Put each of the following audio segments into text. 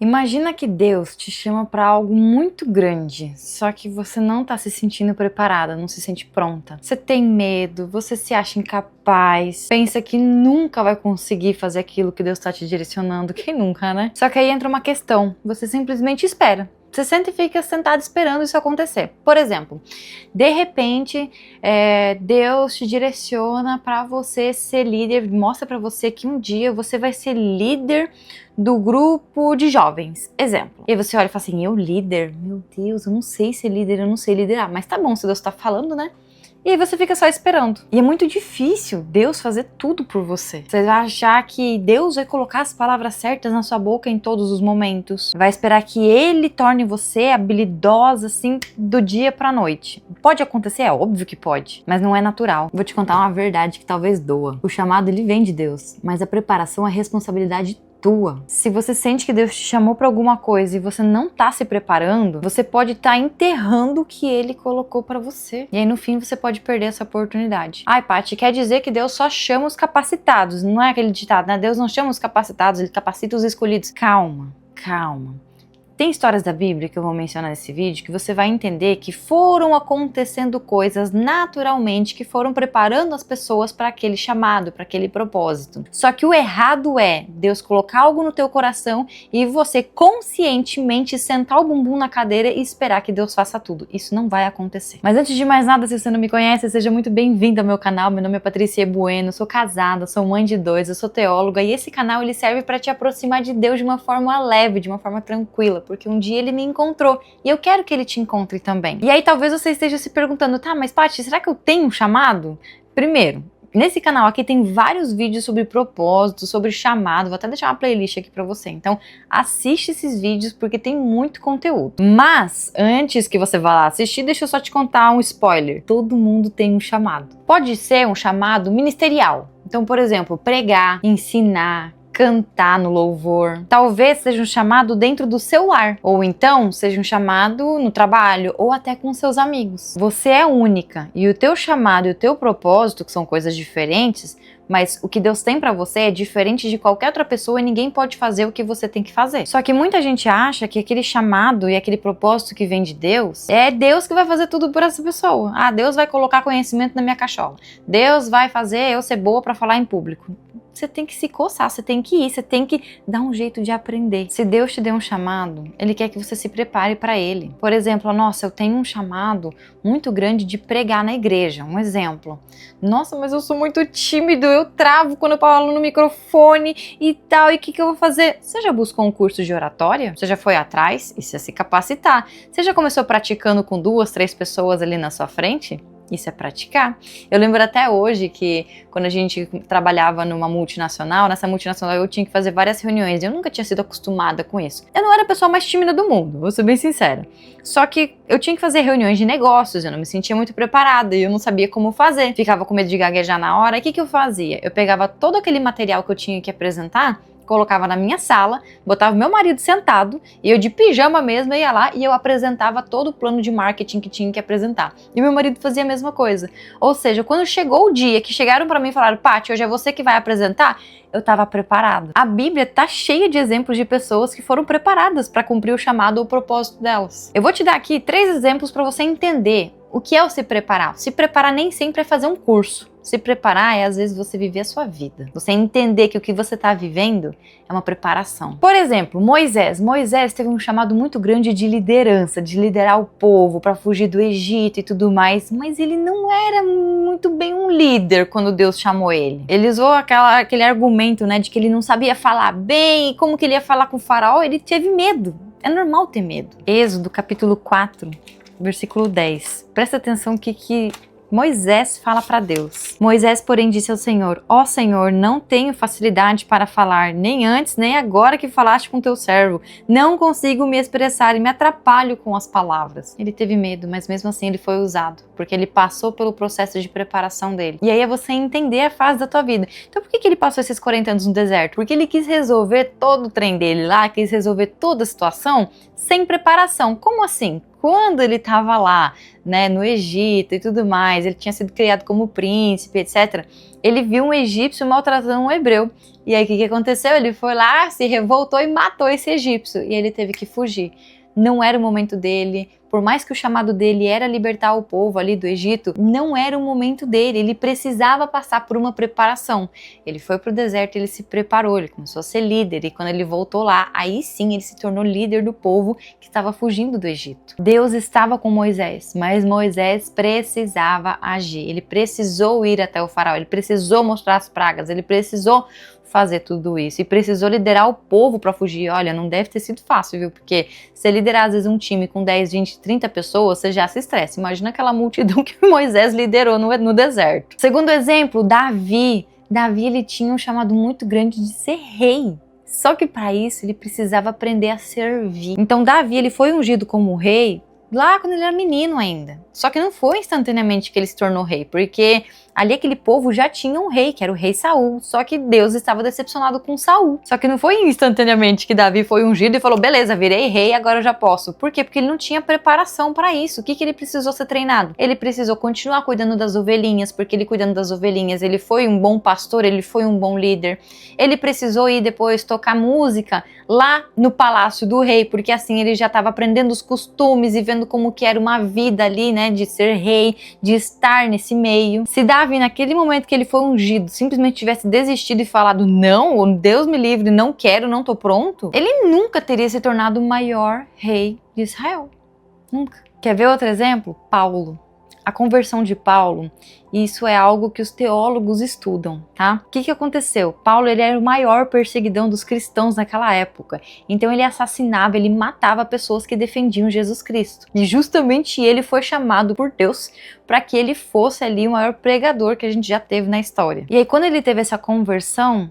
Imagina que Deus te chama para algo muito grande, só que você não tá se sentindo preparada, não se sente pronta. Você tem medo, você se acha incapaz, pensa que nunca vai conseguir fazer aquilo que Deus tá te direcionando. Quem nunca, né? Só que aí entra uma questão, você simplesmente espera. Você senta e fica sentado esperando isso acontecer. Por exemplo, de repente, Deus te direciona para você ser líder, mostra para você que um dia você vai ser líder do grupo de jovens, exemplo. E aí você olha e fala assim, eu líder? Meu Deus, eu não sei ser líder, eu não sei liderar. Mas tá bom, se Deus tá falando, né? E aí você fica só esperando. E é muito difícil Deus fazer tudo por você. Você vai achar que Deus vai colocar as palavras certas na sua boca em todos os momentos. Vai esperar que Ele torne você habilidosa, assim, do dia pra noite. Pode acontecer? É óbvio que pode. Mas não é natural. Vou te contar uma verdade que talvez doa. O chamado, ele vem de Deus. Mas a preparação é responsabilidade tua. Se você sente que Deus te chamou para alguma coisa e você não tá se preparando, você pode estar enterrando o que Ele colocou para você. E aí no fim você pode perder essa oportunidade. Ai, Paty, quer dizer que Deus só chama os capacitados. Não é aquele ditado, né? Deus não chama os capacitados, Ele capacita os escolhidos. Calma, calma. Tem histórias da Bíblia que eu vou mencionar nesse vídeo que você vai entender que foram acontecendo coisas naturalmente que foram preparando as pessoas para aquele chamado, para aquele propósito. Só que o errado é Deus colocar algo no teu coração e você conscientemente sentar o bumbum na cadeira e esperar que Deus faça tudo. Isso não vai acontecer. Mas antes de mais nada, se você não me conhece, seja muito bem-vindo ao meu canal. Meu nome é Patrícia Bueno, sou casada, sou mãe de 2, eu sou teóloga e esse canal ele serve para te aproximar de Deus de uma forma leve, de uma forma tranquila, porque um dia ele me encontrou e eu quero que ele te encontre também. E aí talvez você esteja se perguntando, tá, mas Paty, será que eu tenho um chamado? Primeiro, nesse canal aqui tem vários vídeos sobre propósito, sobre chamado, vou até deixar uma playlist aqui pra você, então assiste esses vídeos porque tem muito conteúdo. Mas, antes que você vá lá assistir, deixa eu só te contar um spoiler. Todo mundo tem um chamado. Pode ser um chamado ministerial. Então, por exemplo, pregar, ensinar, cantar no louvor. Talvez seja um chamado dentro do seu lar, ou então seja um chamado no trabalho, ou até com seus amigos. Você é única e o teu chamado e o teu propósito, que são coisas diferentes, mas o que Deus tem pra você é diferente de qualquer outra pessoa e ninguém pode fazer o que você tem que fazer. Só que muita gente acha que aquele chamado e aquele propósito que vem de Deus, é Deus que vai fazer tudo por essa pessoa. Ah, Deus vai colocar conhecimento na minha cachola. Deus vai fazer eu ser boa pra falar em público. Você tem que se coçar, você tem que ir, você tem que dar um jeito de aprender. Se Deus te deu um chamado, Ele quer que você se prepare para Ele. Por exemplo, nossa, eu tenho um chamado muito grande de pregar na igreja, um exemplo. Nossa, mas eu sou muito tímido, eu travo quando eu falo no microfone e tal, e o que eu vou fazer? Você já buscou um curso de oratória? Você já foi atrás? Isso é se capacitar. Você já começou praticando com 2, 3 pessoas ali na sua frente? Isso é praticar. Eu lembro até hoje que quando a gente trabalhava numa multinacional, nessa multinacional eu tinha que fazer várias reuniões. Eu nunca tinha sido acostumada com isso. Eu não era a pessoa mais tímida do mundo, vou ser bem sincera. Só que eu tinha que fazer reuniões de negócios, eu não me sentia muito preparada e eu não sabia como fazer. Ficava com medo de gaguejar na hora. E o que eu fazia? Eu pegava todo aquele material que eu tinha que apresentar, colocava na minha sala, botava meu marido sentado e eu de pijama mesmo ia lá e eu apresentava todo o plano de marketing que tinha que apresentar. E meu marido fazia a mesma coisa. Ou seja, quando chegou o dia que chegaram para mim e falaram, Paty, hoje é você que vai apresentar, eu estava preparada. A Bíblia tá cheia de exemplos de pessoas que foram preparadas para cumprir o chamado ou o propósito delas. Eu vou te dar aqui 3 exemplos para você entender o que é o se preparar. Se preparar nem sempre é fazer um curso. Se preparar é, às vezes, você viver a sua vida. Você entender que o que você está vivendo é uma preparação. Por exemplo, Moisés. Moisés teve um chamado muito grande de liderança, de liderar o povo para fugir do Egito e tudo mais, mas ele não era muito bem um líder quando Deus chamou ele. Ele usou aquele argumento, né, de que ele não sabia falar bem, como que ele ia falar com o faraó, ele teve medo. É normal ter medo. Êxodo, capítulo 4, versículo 10. Presta atenção que Moisés fala para Deus. Moisés, porém, disse ao Senhor, ó Senhor, não tenho facilidade para falar, nem antes, nem agora que falaste com teu servo. Não consigo me expressar e me atrapalho com as palavras. Ele teve medo, mas mesmo assim ele foi usado, porque ele passou pelo processo de preparação dele. E aí é você entender a fase da tua vida. Então por que ele passou esses 40 anos no deserto? Porque ele quis resolver todo o trem dele lá, quis resolver toda a situação sem preparação. Como assim? quando ele estava lá, né, no Egito e tudo mais, ele tinha sido criado como príncipe, etc. Ele viu um egípcio maltratando um hebreu. E aí o que aconteceu? Ele foi lá, se revoltou e matou esse egípcio. E ele teve que fugir. Não era o momento dele. Por mais que o chamado dele era libertar o povo ali do Egito, não era o momento dele, ele precisava passar por uma preparação. Ele foi para o deserto, ele se preparou, ele começou a ser líder, e quando ele voltou lá, aí sim ele se tornou líder do povo que estava fugindo do Egito. Deus estava com Moisés, mas Moisés precisava agir, ele precisou ir até o faraó, ele precisou mostrar as pragas, ele precisou fazer tudo isso e precisou liderar o povo para fugir. Olha, não deve ter sido fácil, viu? Porque você liderar às vezes um time com 10, 20, 30 pessoas, você já se estressa. Imagina aquela multidão que Moisés liderou no deserto. Segundo exemplo, Davi. Davi, ele tinha um chamado muito grande de ser rei. Só que para isso ele precisava aprender a servir. Então Davi, ele foi ungido como rei lá quando ele era menino ainda. Só que não foi instantaneamente que ele se tornou rei, porque ali aquele povo já tinha um rei, que era o rei Saul, só que Deus estava decepcionado com Saul. Só que não foi instantaneamente que Davi foi ungido e falou, beleza, virei rei, agora eu já posso. Por quê? Porque ele não tinha preparação para isso. O que ele precisou ser treinado? Ele precisou continuar cuidando das ovelhinhas, porque ele cuidando das ovelhinhas, ele foi um bom pastor, ele foi um bom líder. Ele precisou ir depois tocar música lá no palácio do rei, porque assim ele já estava aprendendo os costumes e vendo como que era uma vida ali, né, de ser rei, de estar nesse meio. Se Davi, naquele momento que ele foi ungido, simplesmente tivesse desistido e falado, não, Deus me livre, não quero, não tô pronto, ele nunca teria se tornado o maior rei de Israel. Nunca. Quer ver outro exemplo? Paulo. A conversão de Paulo, isso é algo que os teólogos estudam, tá? O que aconteceu? Paulo, ele era o maior perseguidão dos cristãos naquela época. Então ele assassinava, ele matava pessoas que defendiam Jesus Cristo. E justamente ele foi chamado por Deus para que ele fosse ali o maior pregador que a gente já teve na história. E aí quando ele teve essa conversão,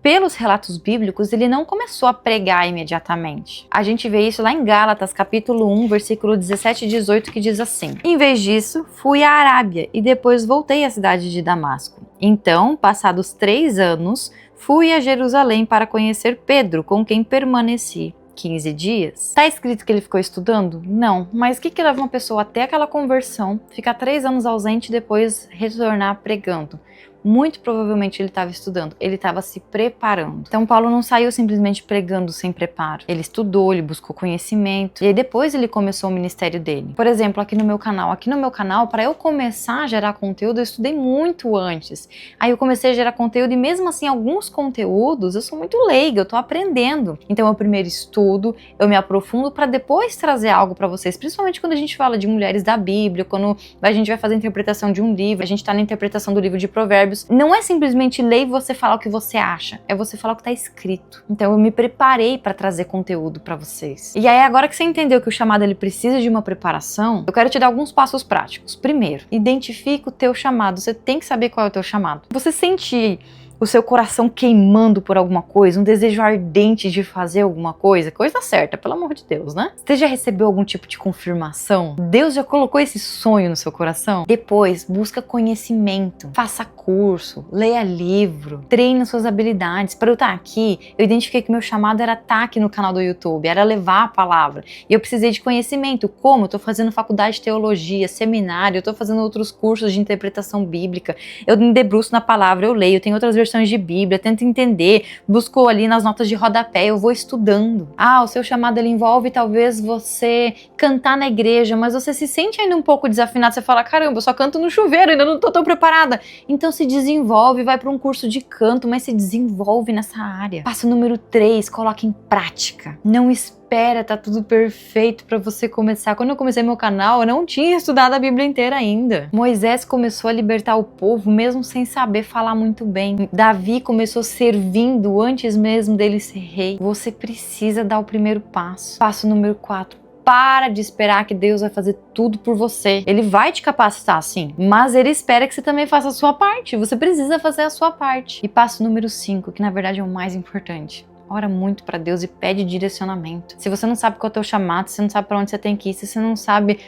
pelos relatos bíblicos, ele não começou a pregar imediatamente. A gente vê isso lá em Gálatas, capítulo 1, versículo 17 e 18, que diz assim: em vez disso, fui à Arábia e depois voltei à cidade de Damasco. Então, passados 3 anos, fui a Jerusalém para conhecer Pedro, com quem permaneci 15 dias. Está escrito que ele ficou estudando? Não. Mas o que leva uma pessoa até aquela conversão, ficar 3 anos ausente e depois retornar pregando? Muito provavelmente ele estava estudando, ele estava se preparando. Então Paulo não saiu simplesmente pregando sem preparo. Ele estudou, ele buscou conhecimento e aí depois ele começou o ministério dele. Por exemplo, aqui no meu canal, para eu começar a gerar conteúdo, eu estudei muito antes. Aí eu comecei a gerar conteúdo e mesmo assim alguns conteúdos eu sou muito leiga, eu tô aprendendo. Então eu primeiro estudo, eu me aprofundo para depois trazer algo para vocês, principalmente quando a gente fala de mulheres da Bíblia, quando a gente vai fazer a interpretação de um livro, a gente tá na interpretação do livro de Provérbios. Não é simplesmente ler e você falar o que você acha, é você falar o que está escrito. Então eu me preparei para trazer conteúdo para vocês. E aí agora que você entendeu que o chamado ele precisa de uma preparação, eu quero te dar alguns passos práticos. Primeiro, identifica o teu chamado. Você tem que saber qual é o teu chamado. Você sentir o seu coração queimando por alguma coisa, um desejo ardente de fazer alguma coisa, coisa certa, pelo amor de Deus, né? Você já recebeu algum tipo de confirmação? Deus já colocou esse sonho no seu coração? Depois, busca conhecimento, faça curso, leia livro, treine suas habilidades. Para eu estar aqui, eu identifiquei que meu chamado era estar aqui no canal do YouTube, era levar a palavra. E eu precisei de conhecimento. Como? Eu tô fazendo faculdade de teologia, seminário, eu tô fazendo outros cursos de interpretação bíblica, eu me debruço na palavra, eu leio, tem outras versões de Bíblia, tento entender, busco ali nas notas de rodapé, eu vou estudando. O seu chamado ele envolve talvez você cantar na igreja, mas você se sente ainda um pouco desafinado, você fala, caramba, eu só canto no chuveiro, ainda não tô tão preparada. Então se desenvolve, vai para um curso de canto, mas se desenvolve nessa área. Passo número 3, coloque em prática. Não espera, tá tudo perfeito para você começar. Quando eu comecei meu canal, eu não tinha estudado a Bíblia inteira ainda. Moisés começou a libertar o povo mesmo sem saber falar muito bem. Davi começou servindo antes mesmo dele ser rei. Você precisa dar o primeiro passo. Passo número 4. Para de esperar que Deus vai fazer tudo por você. Ele vai te capacitar, sim, mas ele espera que você também faça a sua parte. Você precisa fazer a sua parte. E passo número 5, que na verdade é o mais importante. Ora muito para Deus e pede direcionamento. Se você não sabe qual é o teu chamado, se você não sabe para onde você tem que ir, se você não sabe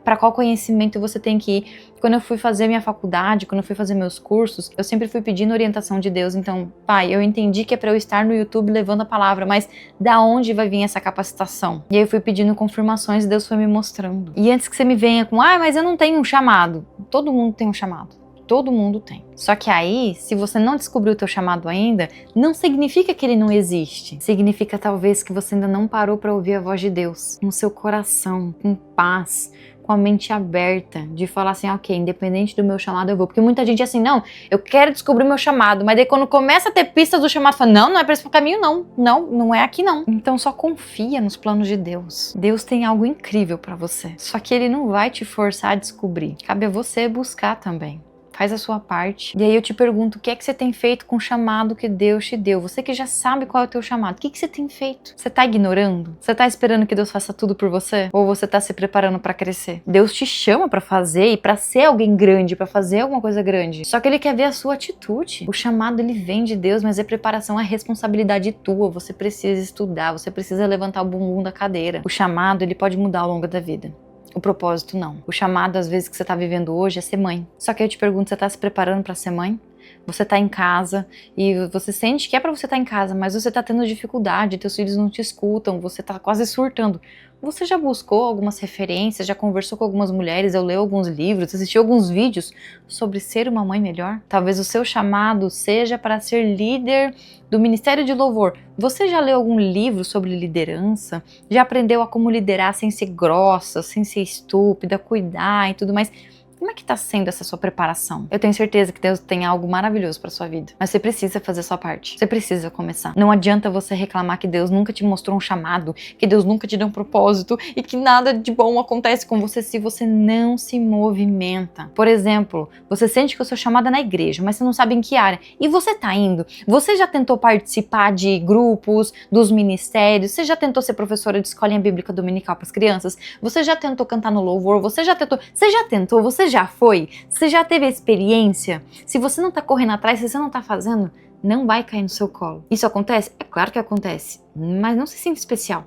para qual conhecimento você tem que ir. Quando eu fui fazer minha faculdade, quando eu fui fazer meus cursos, eu sempre fui pedindo orientação de Deus. Então, pai, eu entendi que é para eu estar no YouTube levando a palavra, mas da onde vai vir essa capacitação? E aí eu fui pedindo confirmações e Deus foi me mostrando. E antes que você me venha com, mas eu não tenho um chamado. Todo mundo tem um chamado. Todo mundo tem. Só que aí, se você não descobriu o teu chamado ainda, não significa que ele não existe. Significa talvez que você ainda não parou para ouvir a voz de Deus no seu coração, com paz, com a mente aberta, de falar assim, ok, independente do meu chamado eu vou. Porque muita gente é assim, não, eu quero descobrir o meu chamado, mas daí quando começa a ter pistas do chamado, fala, não é para esse caminho não, não é aqui não. Então só confia nos planos de Deus. Deus tem algo incrível para você, só que ele não vai te forçar a descobrir. Cabe a você buscar também. Faz a sua parte. E aí eu te pergunto, o que é que você tem feito com o chamado que Deus te deu? Você que já sabe qual é o teu chamado, o que você tem feito? Você tá ignorando? Você tá esperando que Deus faça tudo por você? Ou você tá se preparando para crescer? Deus te chama para fazer e para ser alguém grande, para fazer alguma coisa grande. Só que ele quer ver a sua atitude. O chamado, ele vem de Deus, mas a preparação é responsabilidade tua. Você precisa estudar, você precisa levantar o bumbum da cadeira. O chamado, ele pode mudar ao longo da vida. O propósito não. O chamado, às vezes, que você tá vivendo hoje é ser mãe. Só que eu te pergunto, você tá se preparando para ser mãe? Você tá em casa e você sente que é para você estar em casa, mas você tá tendo dificuldade, teus filhos não te escutam, você tá quase surtando. Você já buscou algumas referências, já conversou com algumas mulheres, ou leu alguns livros, assistiu alguns vídeos sobre ser uma mãe melhor? Talvez o seu chamado seja para ser líder do Ministério de Louvor. Você já leu algum livro sobre liderança? Já aprendeu a como liderar sem ser grossa, sem ser estúpida, cuidar e tudo mais? Como é que tá sendo essa sua preparação? Eu tenho certeza que Deus tem algo maravilhoso pra sua vida, mas você precisa fazer a sua parte. Você precisa começar. Não adianta você reclamar que Deus nunca te mostrou um chamado, que Deus nunca te deu um propósito e que nada de bom acontece com você se você não se movimenta. Por exemplo, você sente que o seu chamado é na igreja, mas você não sabe em que área. E você tá indo. Você já tentou participar de grupos, dos ministérios? Você já tentou ser professora de escolinha bíblica dominical para as crianças? Você já tentou cantar no louvor? Você já tentou? Você já foi? Você já teve a experiência? Se você não tá correndo atrás, se você não tá fazendo, não vai cair no seu colo. Isso acontece? É claro que acontece, mas não se sinta especial.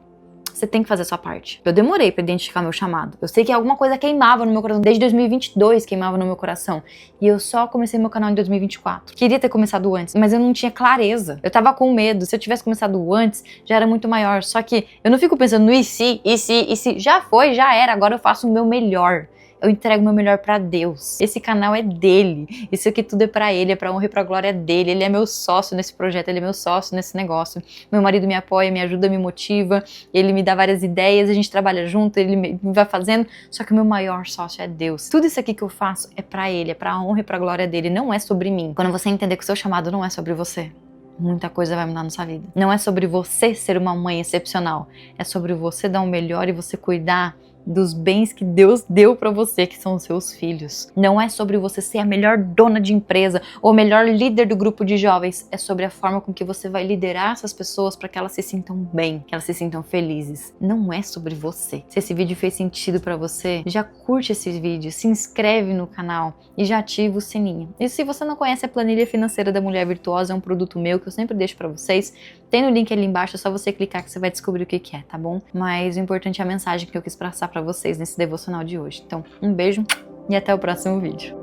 Você tem que fazer a sua parte. Eu demorei pra identificar meu chamado. Eu sei que alguma coisa queimava no meu coração. Desde 2022 queimava no meu coração. E eu só comecei meu canal em 2024. Queria ter começado antes, mas eu não tinha clareza. Eu tava com medo. Se eu tivesse começado antes, já era muito maior. Só que eu não fico pensando no e se. Já foi, já era. Agora eu faço o meu melhor. Eu entrego o meu melhor pra Deus. Esse canal é dele. Isso aqui tudo é pra ele, é pra honra e pra glória dele. Ele é meu sócio nesse projeto, ele é meu sócio nesse negócio. Meu marido me apoia, me ajuda, me motiva. Ele me dá várias ideias, a gente trabalha junto, ele me vai fazendo. Só que o meu maior sócio é Deus. Tudo isso aqui que eu faço é pra ele, é pra honra e pra glória dele. Não é sobre mim. Quando você entender que o seu chamado não é sobre você, muita coisa vai mudar na sua vida. Não é sobre você ser uma mãe excepcional. É sobre você dar o melhor e você cuidar dos bens que Deus deu pra você, que são os seus filhos. Não é sobre você ser a melhor dona de empresa ou o melhor líder do grupo de jovens. É sobre a forma com que você vai liderar essas pessoas para que elas se sintam bem, que elas se sintam felizes. Não é sobre você. Se esse vídeo fez sentido pra você, já curte esse vídeo, se inscreve no canal e já ativa o sininho. E se você não conhece a planilha financeira da Mulher Virtuosa, é um produto meu que eu sempre deixo pra vocês. Tem no link ali embaixo, é só você clicar que você vai descobrir o que é, tá bom? Mas o importante é a mensagem que eu quis passar pra vocês nesse devocional de hoje. Então, um beijo e até o próximo vídeo.